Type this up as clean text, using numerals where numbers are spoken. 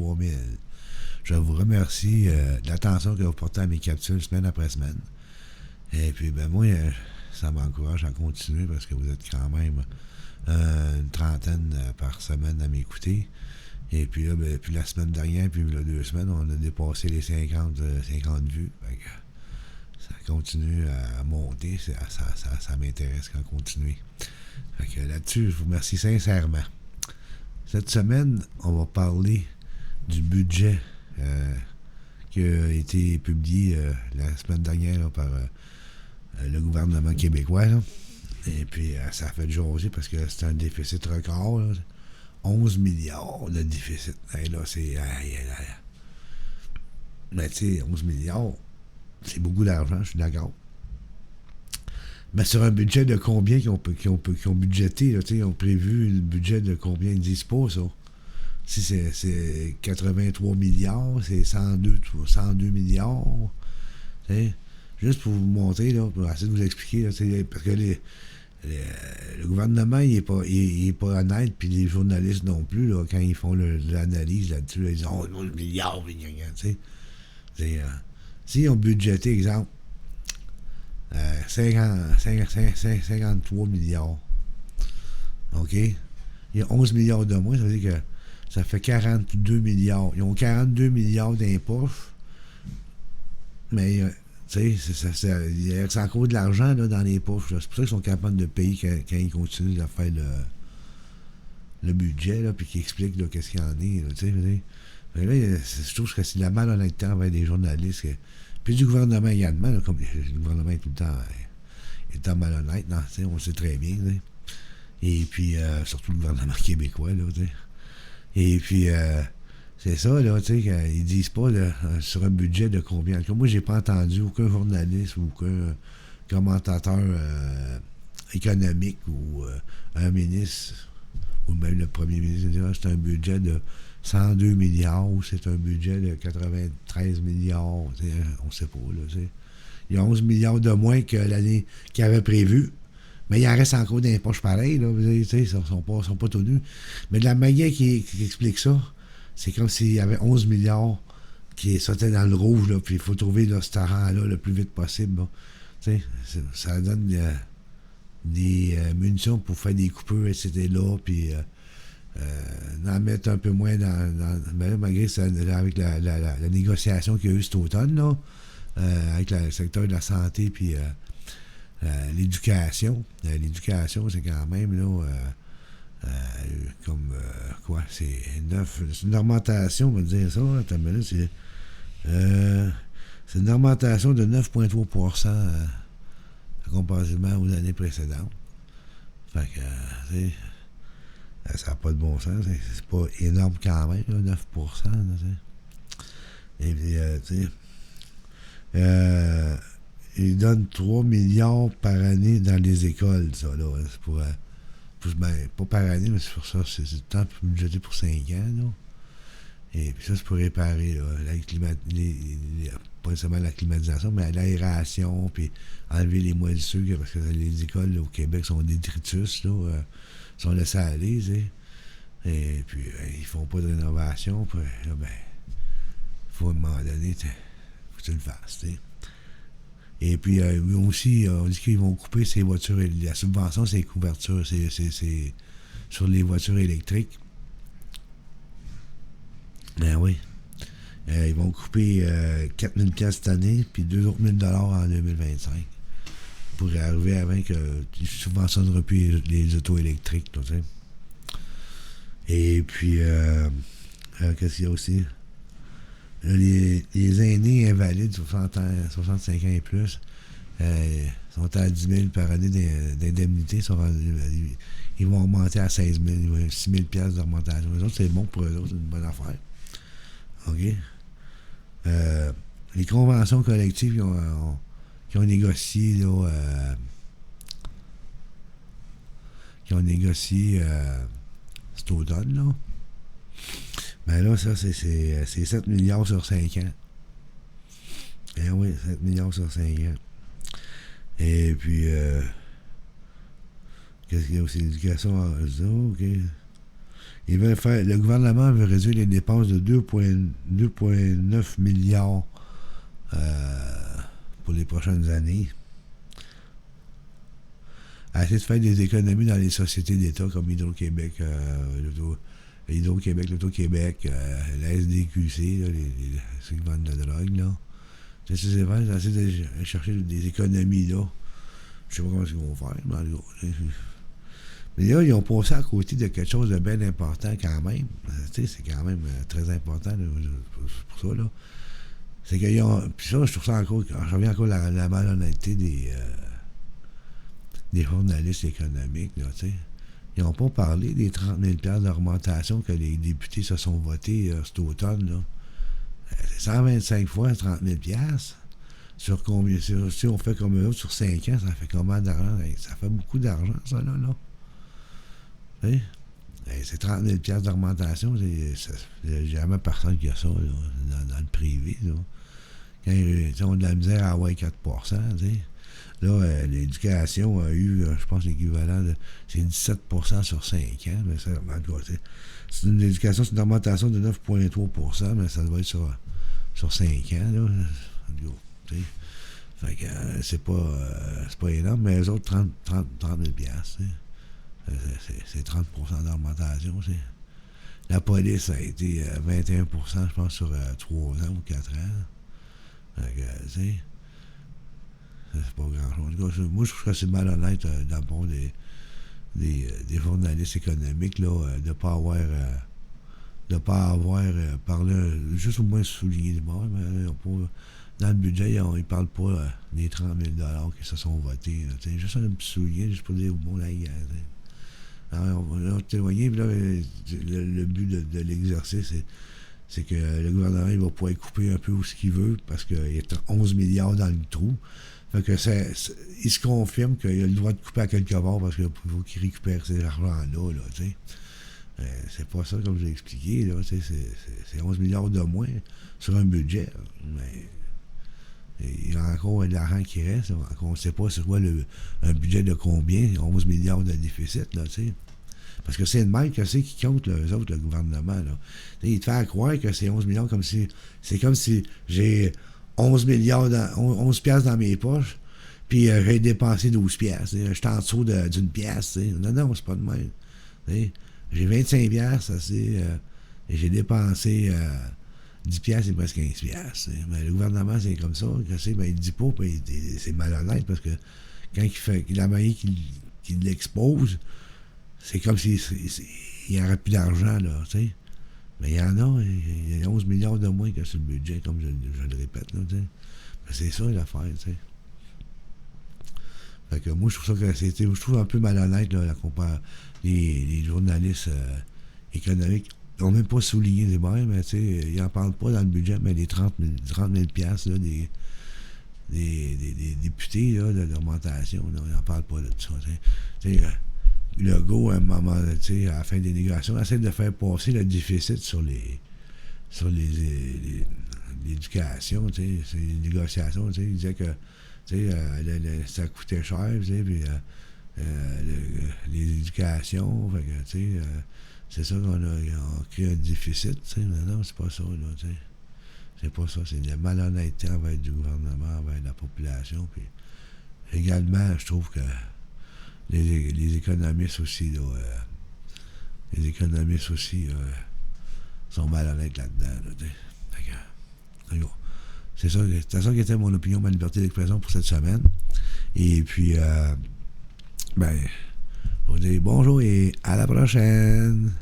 3000. Je vous remercie de l'attention que vous portez à mes capsules semaine après semaine. Et puis, ben moi, ça m'encourage à continuer parce que vous êtes quand même une trentaine par semaine à m'écouter. Et puis là, ben, puis la semaine dernière, puis là, 2 semaines, on a dépassé les 50 vues. Fait que ça continue à monter. Ça m'intéresse qu'à continuer. Fait que là-dessus, je vous remercie sincèrement. Cette semaine, on va parler du budget qui a été publié la semaine dernière là, par le gouvernement québécois. Là. Et puis, ça a fait jaser parce que c'est un déficit record. Là. 11 milliards de déficit. Hey, là, c'est... Mais tu sais, 11 milliards, c'est beaucoup d'argent, je suis d'accord. Mais sur un budget de combien qu'ils ont budgété, là, ils ont prévu un budget de combien, ils ne disent pas ça. Si c'est 83 milliards, c'est 102 milliards. T'sais. Juste pour vous montrer, là, pour essayer de vous expliquer, là, parce que le gouvernement, il est pas honnête, puis les journalistes non plus, là, quand ils font l'analyse là-dessus, là, ils disent « Oh, 11 milliards, tu sais. S'ils ont budgété, exemple, 53 milliards, OK? Il y a 11 milliards de moins, ça veut dire que ça fait 42 milliards. Ils ont 42 milliards d'impôts, mais tu sais, c'est encore de l'argent là, dans les poches. C'est pour ça qu'ils sont capables de payer quand ils continuent à faire le budget, là, puis qu'ils expliquent là, qu'est-ce qu'il y en est. Là, je trouve que c'est de la malhonnêteté envers des journalistes. Puis du gouvernement également, là, comme le gouvernement est tout le temps malhonnête, non, on le sait très bien. T'sais. Et puis, surtout le gouvernement québécois, là, t'sais. Et puis, c'est ça, là, tu sais, ils disent pas là, sur un budget de combien. Moi, j'ai pas entendu aucun journaliste ou aucun commentateur économique ou un ministre ou même le premier ministre dire c'est un budget de 102 milliards ou c'est un budget de 93 milliards. On ne sait pas, là, tu sais. Il y a 11 milliards de moins que l'année qu'il avait prévu. Mais il en reste encore dans les poches pareilles, là. Tu sais, ils sont pas tout nus. Mais la manière qui explique ça, c'est comme s'il y avait 11 milliards qui sortaient dans le rouge, là, puis il faut trouver là, ce rang-là le plus vite possible. Tu sais, ça donne des munitions pour faire des coupures, etc. là, puis en mettre un peu moins ben là, malgré ça, avec la négociation qu'il y a eu cet automne, là, avec le secteur de la santé, puis l'éducation. L'éducation, c'est quand même, là... quoi, c'est 9. C'est une augmentation, on va dire ça. C'est une augmentation de 9,3% comparativement aux années précédentes. Fait que, ça n'a pas de bon sens. C'est pas énorme quand même, là, 9%. Là, et puis, tu sais, ils donnent 3 milliards par année dans les écoles, ça, là. C'est pour... Ben, pas par année, mais c'est pour ça, c'est le temps budgété pour 5 ans, là. Et puis ça, c'est pour réparer, là, pas seulement la climatisation, mais l'aération, puis enlever les moisissures, parce que les écoles là, au Québec sont détritus, là, sont laissés aller, tu sais. Et puis, ils font pas de rénovation, puis là, ben, faut à un moment donné, faut que tu le fasses, tu sais. Et puis, aussi, on dit qu'ils vont couper ces voitures, la subvention, c'est les couvertures, c'est sur les voitures électriques. Ben oui. Ils vont couper 4 000 $ cette année, puis 2 autres 1 000 $ en 2025. Pour arriver avant que tu subventionneras plus les autos électriques, tu sais. Et puis, qu'est-ce qu'il y a aussi? Les aînés invalides, 65 ans et plus, sont à 10 000 par année d'indemnité. Ils vont augmenter à 16 000, 6 000 $ d'augmentation. Les autres, c'est bon pour eux autres, c'est une bonne affaire. OK? Les conventions collectives qui ont négocié, là, cet automne, là. Ben là, ça, c'est 7 milliards sur 5 ans. Eh oui, 7 milliards sur 5 ans. Et puis, qu'est-ce qu'il y a aussi? L'éducation en réseau, OK. Le gouvernement veut réduire les dépenses de 2,9 milliards pour les prochaines années. Essayer de faire des économies dans les sociétés d'État comme Hydro-Québec, l'Auto-Québec, la SDQC, là, ceux qui vendent de la drogue, là. C'est essayer de chercher des économies, là. Je sais pas comment ils vont faire, mais en tout cas, mais là, ils ont passé à côté de quelque chose de bien important quand même. Tu sais, c'est quand même très important là, pour ça, là. C'est qu'ils ont. Puis ça, je trouve ça encore. Je reviens encore à la malhonnêteté des journalistes économiques, là, tu sais. Ils n'ont pas parlé des 30 000 d'augmentation que les députés se sont votés cet automne, là. C'est 125 fois 30 000 sur combien? Si on fait comme eux autres sur 5 ans, ça fait combien d'argent? Ça fait beaucoup d'argent, ça, là. Hein? C'est 30 000 d'augmentation. Il n'y a jamais personne qui a ça là, dans le privé. Là. Quand ils ont de la misère à avoir 4 tu sais. Là, l'éducation a eu, je pense, l'équivalent de. C'est 17 sur 5 ans. Mais ça, en tout cas, c'est une éducation, c'est une augmentation de 9,3 mais ça doit être sur 5 ans. Là. En tout cas, fait que c'est pas énorme, mais les autres, 30 000 c'est 30 d'augmentation. La police a été 21 je pense, sur 3 ans ou 4 ans. Fait que, tu sais, c'est pas grand-chose. Moi, je trouve que c'est malhonnête dans le fond des journalistes économiques là, de ne pas avoir parlé, juste au moins souligné le bord, mais dans le budget, ils ne parlent pas des 30 000 qui se sont votés. Juste un petit souligné, juste pour dire au monde, on va t'éloigner, puis là, le but de l'exercice, c'est que le gouvernement il va pouvoir couper un peu où ce qu'il veut, parce qu'il y a 11 milliards dans le trou. Fait que il se confirme qu'il a le droit de couper à quelque part, parce qu'il faut qu'il récupère ces argents-là, là, tu sais. C'est pas ça, comme je l'ai expliqué, là, c'est 11 milliards de moins sur un budget, mais il y a encore de l'argent qui reste. On ne sait pas c'est quoi un budget de combien, 11 milliards de déficit, là, tu sais. Parce que c'est le même que c'est qui compte, là, eux autres, le gouvernement, là. Il te fait croire que c'est 11 milliards comme si. C'est comme si j'ai 11 milliards 11 piastres dans mes poches, puis j'ai dépensé 12 piastres. Je suis en dessous d'une pièce, t'sais. Non, c'est pas de même. T'sais. J'ai 25 piastres, et j'ai dépensé 10 piastres, c'est presque 15 piastres. Mais le gouvernement, c'est comme ça. Il ne dit pas, puis c'est malhonnête, parce que quand il fait la manière qu'il l'expose, c'est comme s'il n'y aurait plus d'argent, là, tu sais. Mais il y en a, il y a 11 milliards de moins que sur le budget, comme je le répète, là, tu sais. Mais c'est ça, l'affaire, tu sais. Fait que moi, je trouve ça que je trouve un peu malhonnête, là, les journalistes économiques n'ont même pas souligné des barres, mais tu sais, ils n'en parlent pas dans le budget, mais les 30 000 piastres, là, des députés, là, de l'augmentation, ils n'en parlent pas de ça, tu sais. Legault, à un moment, à la fin des négociations, essaie de faire passer le déficit sur l'éducation, c'est les négociations, il disait que ça coûtait cher, puis les éducations, fait que, c'est ça qu'on a créé un déficit, mais non, c'est pas ça, là, c'est pas ça, c'est de la malhonnêteté envers du gouvernement, envers la population, puis également, je trouve que les économistes aussi, là, sont malhonnêtes là-dedans. Là, c'est ça qui était mon opinion, ma liberté d'expression pour cette semaine. Et puis, je vous dis bonjour et à la prochaine!